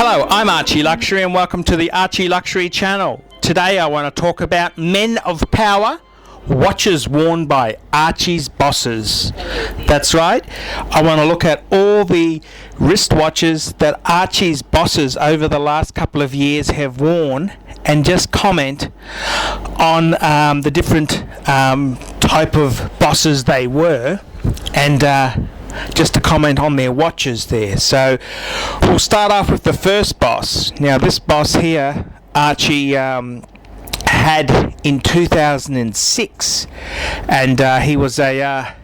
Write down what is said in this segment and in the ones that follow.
Hello, I'm Archie Luxury and welcome to the Archie Luxury channel. Today I want to talk about men of power, watches worn by Archie's bosses. That's right, I want to look at all the wristwatches that Archie's bosses over the last couple of years have worn and just comment on the different type of bosses they were, and just to comment on their watches there. So we'll start off with the first boss. Now this boss here, Archie had in 2006, and he was a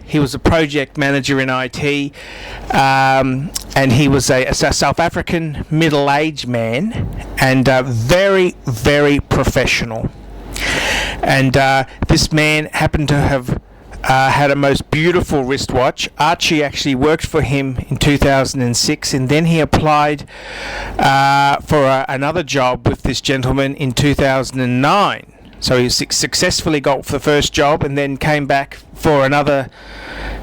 project manager in IT, and he was a South African middle-aged man, and very, very professional. And this man happened to have had a most beautiful wristwatch. Archie actually worked for him in 2006, and then he applied for another job with this gentleman in 2009. So he successfully got the first job and then came back for another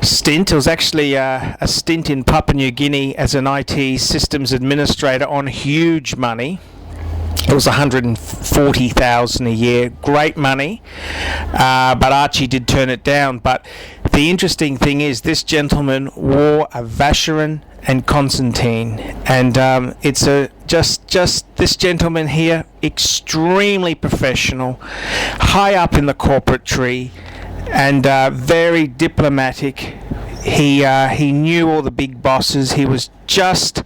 stint. It was actually a stint in Papua New Guinea as an IT systems administrator on huge money. It was $140,000 a year, great money, but Archie did turn it down. But the interesting thing is, this gentleman wore a Vacheron and Constantine, and it's just this gentleman here, extremely professional, high up in the corporate tree, and very diplomatic. He knew all the big bosses. He was just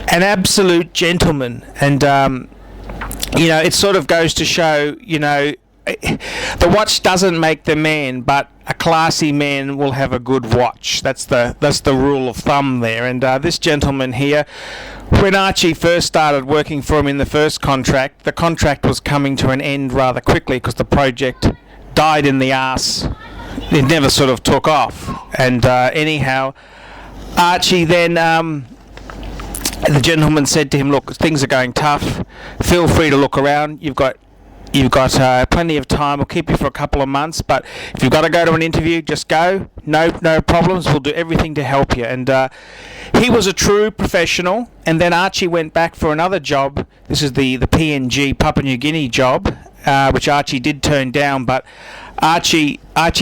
an absolute gentleman, and it sort of goes to show, the watch doesn't make the man, but a classy man will have a good watch. That's the rule of thumb there. And this gentleman here, when Archie first started working for him in the first contract, the contract was coming to an end rather quickly because the project died in the arse. It never sort of took off. And anyhow, Archie then... the gentleman said to him, "Look, things are going tough. Feel free to look around. You've got plenty of time. We'll keep you for a couple of months, but if you've got to go to an interview, just go. No problems. We'll do everything to help you." And he was a true professional. And then Archie went back for another job. This is the PNG Papua New Guinea job, which Archie did turn down. But Archie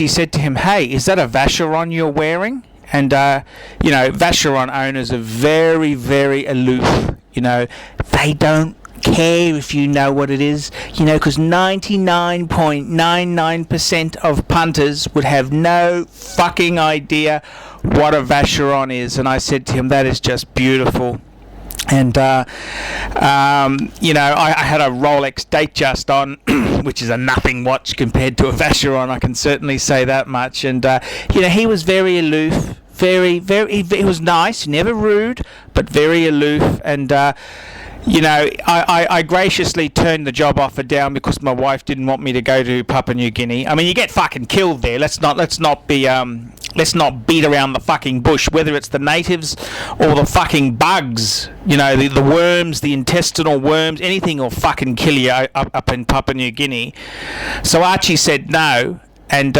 said to him, "Hey, is that a Vacheron you're wearing?" And, Vacheron owners are very, very aloof. They don't care if you know what it is, because 99.99% of punters would have no fucking idea what a Vacheron is. And I said to him, that is just beautiful. And, I had a Rolex Datejust on, which is a nothing watch compared to a Vacheron, I can certainly say that much. And, he was very aloof, very, very, he was nice, never rude, but very aloof. And, I graciously turned the job offer down because my wife didn't want me to go to Papua New Guinea. I mean, you get fucking killed there. Let's not beat around the fucking bush, whether it's the natives or the fucking bugs, the worms, the intestinal worms, anything will fucking kill you up in Papua New Guinea. So Archie said no, and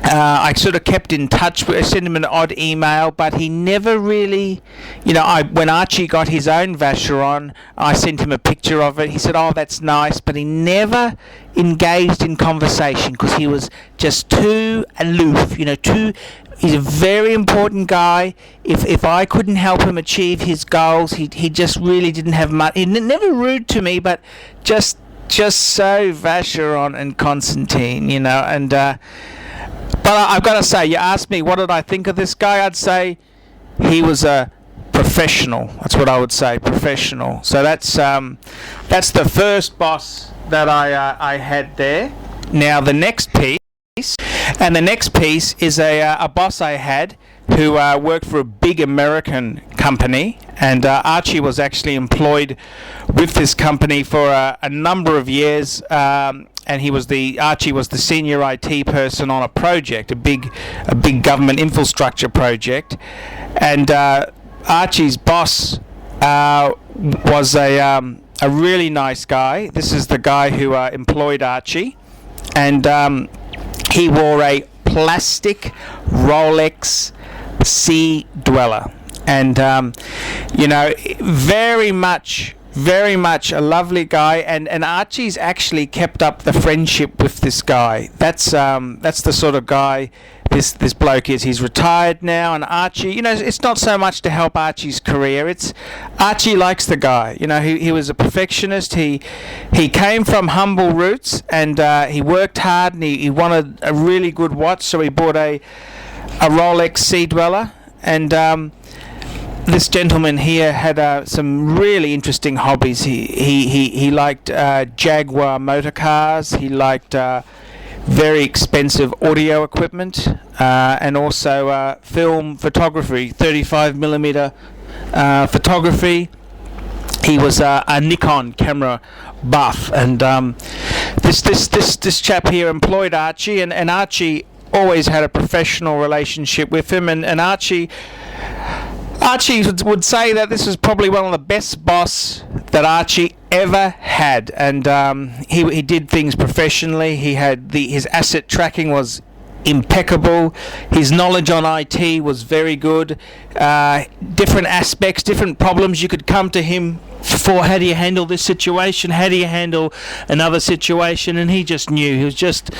I sort of kept in touch. I sent him an odd email, but he never really, when Archie got his own Vacheron, I sent him a picture of it. He said, "Oh, that's nice," but he never engaged in conversation because he was just too aloof. He's a very important guy. If I couldn't help him achieve his goals, he just really didn't have much. He never rude to me, but just so Vacheron and Constantine, and. But I've got to say, you asked me what did I think of this guy, I'd say he was a professional. That's what I would say, professional. So that's the first boss that I had there. Now the next piece is a boss I had who worked for a big American company, and Archie was actually employed with this company for a number of years. And Archie was the senior IT person on a project, a big government infrastructure project, and Archie's boss was a really nice guy. This is the guy who employed Archie, and he wore a plastic Rolex Sea Dweller. and very much a lovely guy, and Archie's actually kept up the friendship with this guy. That's the sort of guy this bloke is. He's retired now, and Archie, it's not so much to help Archie's career, it's Archie likes the guy. He was a perfectionist. He came from humble roots, and he worked hard, and he wanted a really good watch, so he bought a Rolex Sea Dweller. And this gentleman here had some really interesting hobbies. He liked Jaguar motor cars. He liked very expensive audio equipment, and also film photography, 35mm photography. He was a Nikon camera buff, and this chap here employed Archie, and Archie always had a professional relationship with him, and Archie would say that this was probably one of the best boss that Archie ever had, and he did things professionally. He had his asset tracking was impeccable. His knowledge on IT was very good. Different aspects, different problems you could come to him for. How do you handle this situation? How do you handle another situation? And he just knew. He was just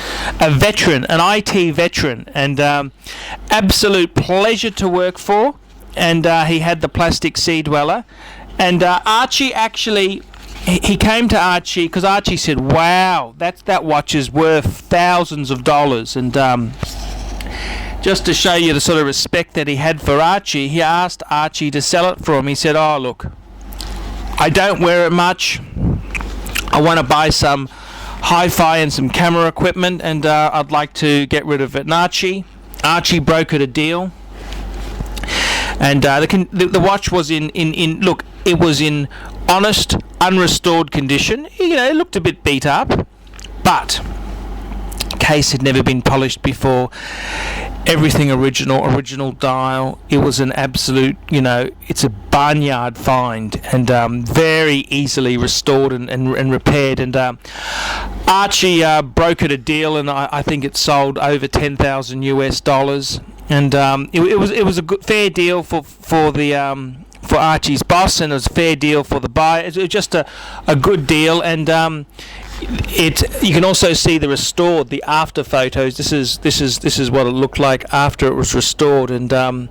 a veteran, an IT veteran, and absolute pleasure to work for. And he had the plastic Sea Dweller, and Archie actually, he came to Archie because Archie said, wow, that watch is worth thousands of dollars. And just to show you the sort of respect that he had for Archie, he asked Archie to sell it for him. He said, oh look, I don't wear it much, I want to buy some hi-fi and some camera equipment, and I'd like to get rid of it. And Archie brokered a deal. And the watch was it was in honest, unrestored condition. It looked a bit beat up, but case had never been polished before. Everything original dial. It was an absolute, it's a barnyard find, and very easily restored and repaired. And Archie brokered a deal, and I think it sold over $10,000. And it was a good, fair deal for Archie's boss, and it was a fair deal for the buyer. It was just a good deal, and you can also see the after photos. This is what it looked like after it was restored, and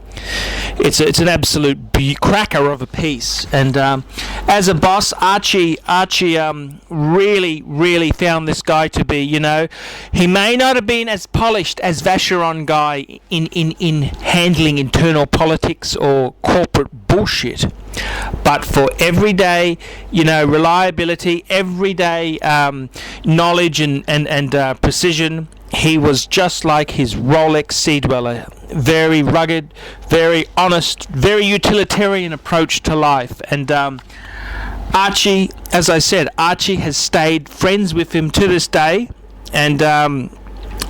it's an absolute cracker of a piece. And as a boss, Archie really found this guy to be, he may not have been as polished as Vacheron guy in handling internal politics or corporate bullshit, but for everyday, reliability, everyday knowledge and precision, he was just like his Rolex Sea Dweller. Very rugged, very honest, very utilitarian approach to life. And Archie, as I said, Archie has stayed friends with him to this day, and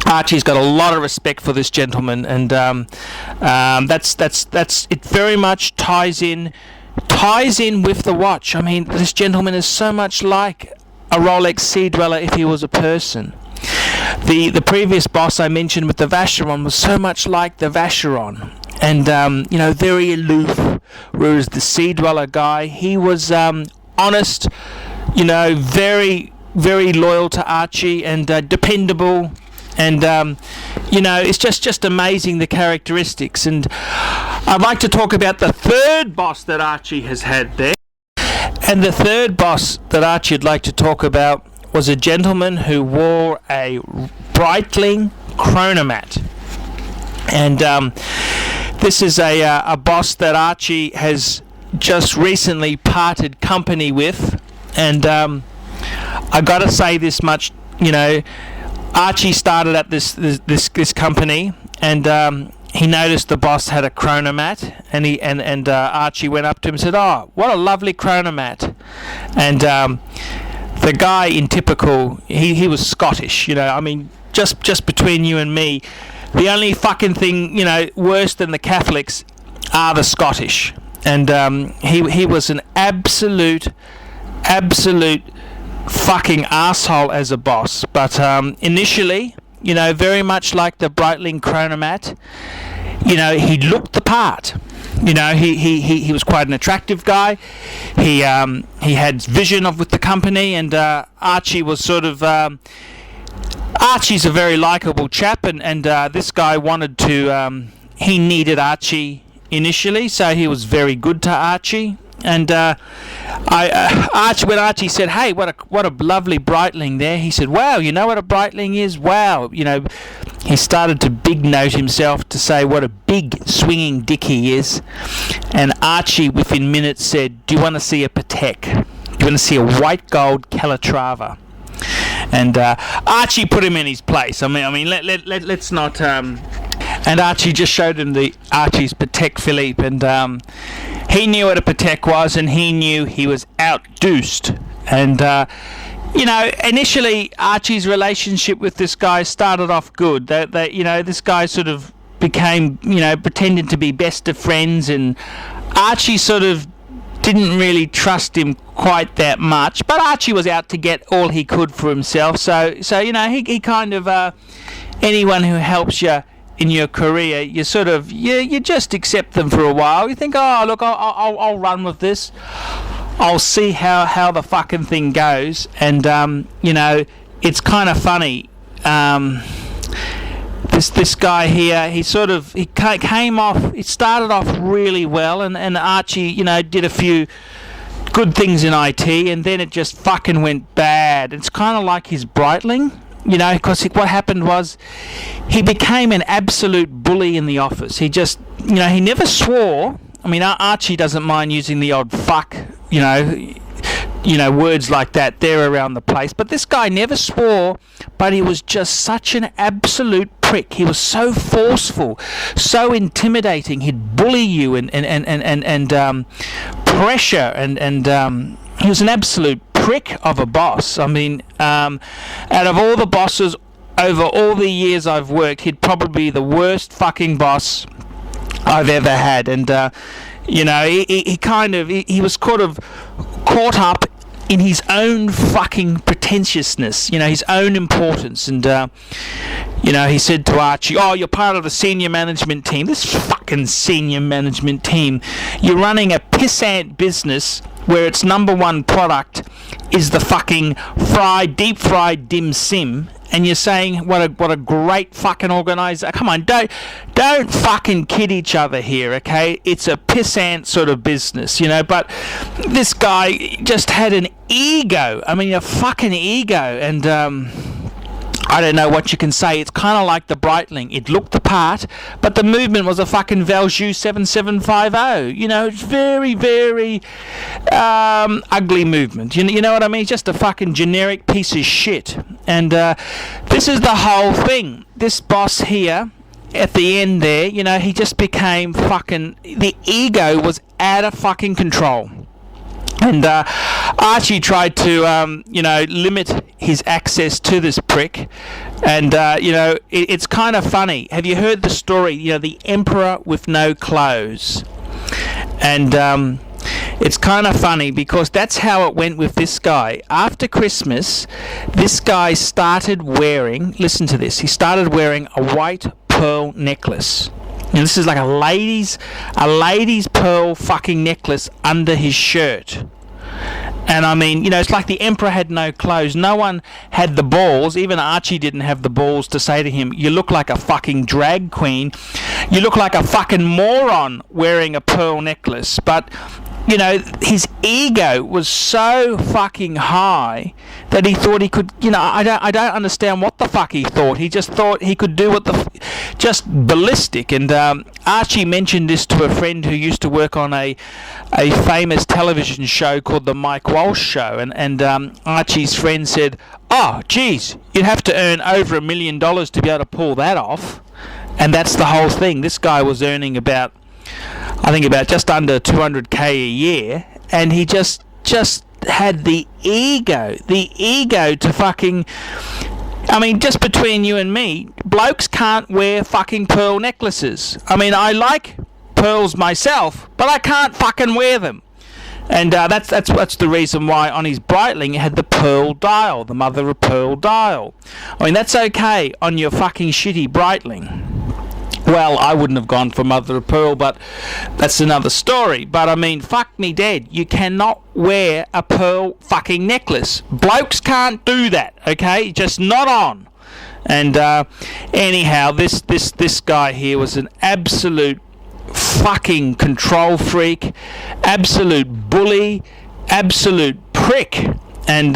Archie's got a lot of respect for this gentleman, and that's it. Very much ties in with the watch. I mean, this gentleman is so much like a Rolex Sea Dweller if he was a person. The previous boss I mentioned with the Vacheron was so much like the Vacheron, and very aloof, whereas the Sea Dweller guy, he was honest, very loyal to Archie, and dependable. And it's just amazing, the characteristics. And I'd like to talk about the third boss that Archie has had there. And the third boss that Archie would like to talk about was a gentleman who wore a Breitling Chronomat. And this is a boss that Archie has just recently parted company with. And I got to say this much, Archie started at this company, and he noticed the boss had a Chronomat, and Archie went up to him and said, "Oh, what a lovely Chronomat!" And the guy, in typical, he was Scottish. I mean, just between you and me, the only fucking thing worse than the Catholics are the Scottish, and he was an absolute fucking asshole as a boss. But initially, very much like the Breitling Chronomat, he looked the part. He was quite an attractive guy. He had vision with the company, and Archie was sort of. Archie's a very likable chap, and this guy wanted to. He needed Archie initially, so he was very good to Archie. And when Archie said, "Hey, what a lovely Breitling there," he said, "Wow, you know what a Breitling is? Wow, He started to big note himself to say what a big swinging dick he is. And Archie, within minutes, said, "Do you want to see a Patek? Do you want to see a white gold Calatrava?" And Archie put him in his place. I mean, let's not. And Archie just showed him Archie's Patek Philippe, and he knew what a Patek was, and he knew he was outdeuced. And initially Archie's relationship with this guy started off good. This guy sort of became, pretended to be best of friends, and Archie sort of didn't really trust him quite that much. But Archie was out to get all he could for himself. So he kind of anyone who helps you in your career, you sort of you just accept them for a while. You think, oh look, I'll run with this. I'll see how the fucking thing goes. And it's kind of funny. This guy here, he came off. It started off really well, and Archie, did a few good things in IT, and then it just fucking went bad. It's kind of like his Breitling. Because what happened was he became an absolute bully in the office. He just, he never swore. I mean, Archie doesn't mind using the odd fuck, words like that there around the place. But this guy never swore, but he was just such an absolute prick. He was so forceful, so intimidating. He'd bully you and pressure, and he was an absolute prick of a boss. I mean, out of all the bosses over all the years I've worked, he'd probably be the worst fucking boss I've ever had. And he was caught up in his own fucking pretentiousness, his own importance. And he said to Archie, "Oh, you're part of the senior management team. This fucking senior management team. You're running a pissant business where its number one product is the fucking deep fried dim sim, and you're saying what a great fucking organizer. Come on, don't fucking kid each other here, okay? It's a pissant sort of business, But this guy just had an ego. I mean, a fucking ego, and I don't know what you can say. It's kind of like the Breitling. It looked the part, but the movement was a fucking Valjoux 7750. It's very, very ugly movement. You know what I mean? Just a fucking generic piece of shit. And this is the whole thing. This boss here, at the end there, he just became fucking... The ego was out of fucking control. And Archie tried to, limit his access to this prick. And, it's kind of funny. Have you heard the story, the emperor with no clothes? And it's kind of funny because that's how it went with this guy. After Christmas, this guy started wearing, listen to this, he started wearing a white pearl necklace. And this is like a lady's pearl fucking necklace under his shirt. And I mean, it's like the emperor had no clothes. No one had the balls. Even Archie didn't have the balls to say to him, "You look like a fucking drag queen. You look like a fucking moron wearing a pearl necklace." But his ego was so fucking high that he thought he could, I don't understand what the fuck he thought. He just thought he could do just ballistic. And Archie mentioned this to a friend who used to work on a famous television show called The Mike Walsh Show. And Archie's friend said, "Oh, geez, you'd have to earn over $1 million to be able to pull that off." And that's the whole thing. This guy was earning about just under 200k a year, and he just had the ego to fucking... I mean, just between you and me, blokes can't wear fucking pearl necklaces. I mean, I like pearls myself, but I can't fucking wear them. And that's the reason why on his Breitling it had the pearl dial, the mother of pearl dial. I mean, that's okay on your fucking shitty Breitling. Well, I wouldn't have gone for mother of pearl, but that's another story. But I mean, fuck me dead. You cannot wear a pearl fucking necklace. Blokes can't do that, okay? Just not on. And anyhow, this guy here was an absolute fucking control freak, absolute bully, absolute prick. And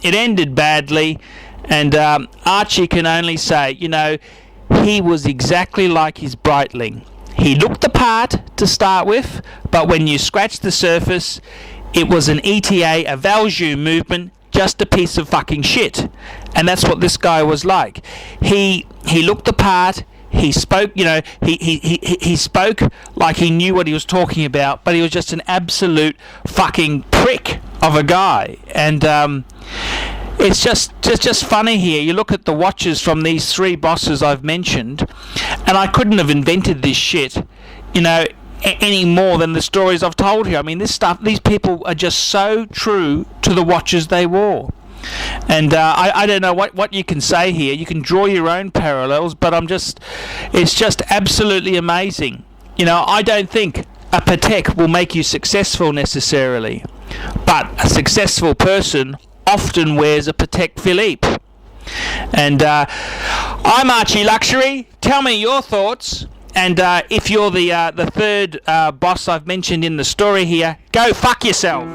it ended badly. And Archie can only say, you know, he was exactly like his Breitling. He looked the part to start with, but when you scratch the surface, it was an ETA, a Valjoux movement, just a piece of fucking shit. And that's what this guy was like. He looked the part. He spoke, you know, he spoke like he knew what he was talking about, but he was just an absolute fucking prick of a guy. And it's just funny here. You look at the watches from these three bosses I've mentioned, and I couldn't have invented this shit, you know, any more than the stories I've told here. I mean, this stuff, these people are just so true to the watches they wore. And I don't know what you can say here. You can draw your own parallels, but it's just absolutely amazing. You know, I don't think a Patek will make you successful necessarily, but a successful person often wears a Patek Philippe. And I'm Archie Luxury. Tell me your thoughts. And if you're the third boss I've mentioned in the story here, go fuck yourself.